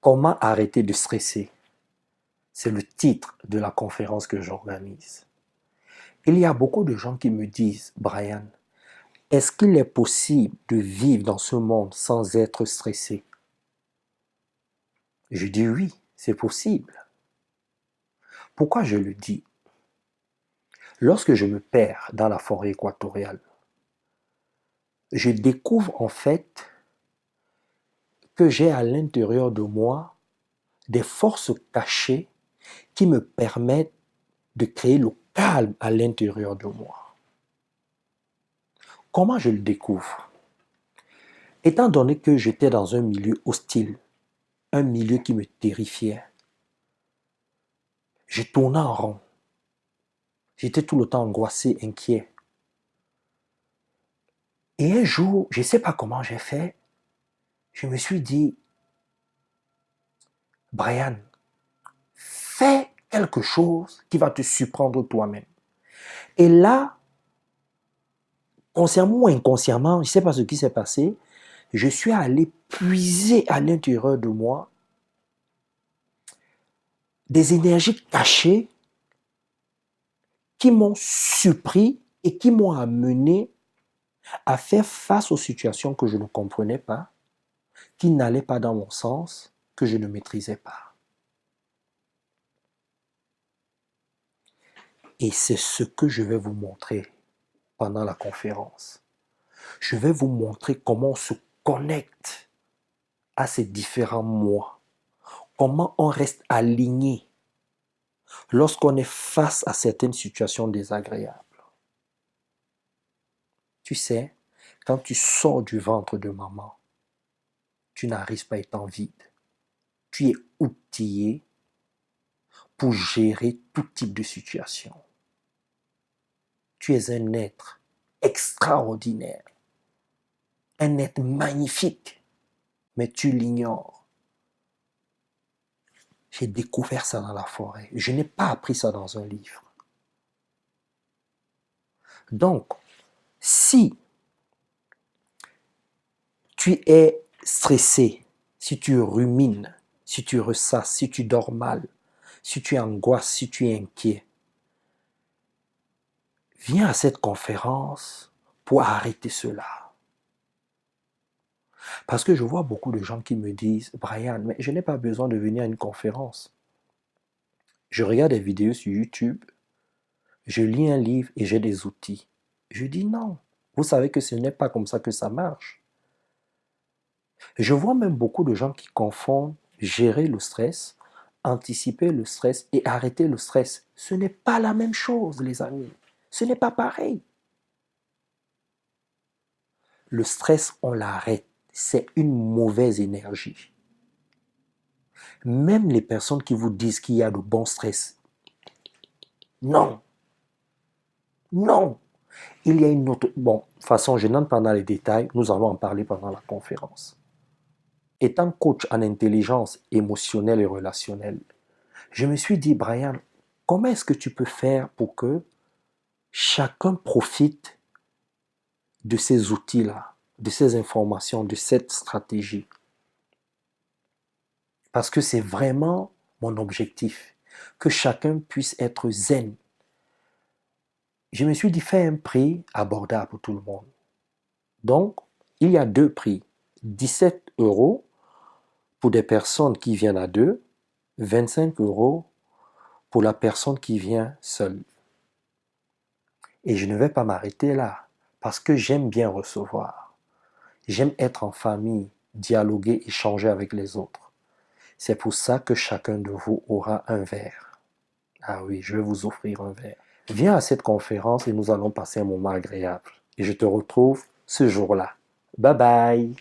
Comment arrêter de stresser? C'est le titre de la conférence que j'organise. Il y a beaucoup de gens qui me disent, Brian, est-ce qu'il est possible de vivre dans ce monde sans être stressé? Je dis oui, c'est possible. Pourquoi je le dis? Lorsque je me perds dans la forêt équatoriale, je découvre en fait que j'ai à l'intérieur de moi des forces cachées qui me permettent de créer le calme à l'intérieur de moi. Comment je le découvre? Étant donné que j'étais dans un milieu hostile, un milieu qui me terrifiait, je tournais en rond. J'étais tout le temps angoissé, inquiet. Et un jour, je ne sais pas comment j'ai fait, je me suis dit, Brian, fais quelque chose qui va te surprendre toi-même. Et là, consciemment ou inconsciemment, je ne sais pas ce qui s'est passé, je suis allé puiser à l'intérieur de moi des énergies cachées qui m'ont surpris et qui m'ont amené à faire face aux situations que je ne comprenais pas, qui n'allaient pas dans mon sens, que je ne maîtrisais pas. Et c'est ce que je vais vous montrer pendant la conférence. Je vais vous montrer comment on se connecte à ces différents moi, comment on reste aligné lorsqu'on est face à certaines situations désagréables. Tu sais, quand tu sors du ventre de maman, tu n'arrives pas étant vide. Tu es outillé pour gérer tout type de situation. Tu es un être extraordinaire, un être magnifique, mais tu l'ignores. J'ai découvert ça dans la forêt. Je n'ai pas appris ça dans un livre. Donc, si tu es stressé, si tu rumines, si tu ressasses, si tu dors mal, si tu angoisses, si tu es inquiet, viens à cette conférence pour arrêter cela. Parce que je vois beaucoup de gens qui me disent, Brian, mais je n'ai pas besoin de venir à une conférence. Je regarde des vidéos sur YouTube, je lis un livre et j'ai des outils. Je dis non. Vous savez que ce n'est pas comme ça que ça marche. Je vois même beaucoup de gens qui confondent gérer le stress, anticiper le stress et arrêter le stress. Ce n'est pas la même chose, les amis. Ce n'est pas pareil. Le stress, on l'arrête. C'est une mauvaise énergie. Même les personnes qui vous disent qu'il y a de bon stress, non, non. Il y a une autre... Bon, de toute façon, je n'entre pas dans les détails, nous allons en parler pendant la conférence. Étant coach en intelligence émotionnelle et relationnelle, je me suis dit, Brian, comment est-ce que tu peux faire pour que chacun profite de ces outils-là, de ces informations, de cette stratégie? Parce que c'est vraiment mon objectif, que chacun puisse être zen. Je me suis dit, fais un prix abordable pour tout le monde. Donc, il y a deux prix. 17 € pour des personnes qui viennent à deux, 25 € pour la personne qui vient seule. Et je ne vais pas m'arrêter là, parce que j'aime bien recevoir. J'aime être en famille, dialoguer, échanger avec les autres. C'est pour ça que chacun de vous aura un verre. Ah oui, je vais vous offrir un verre. Viens à cette conférence et nous allons passer un moment agréable. Et je te retrouve ce jour-là. Bye bye!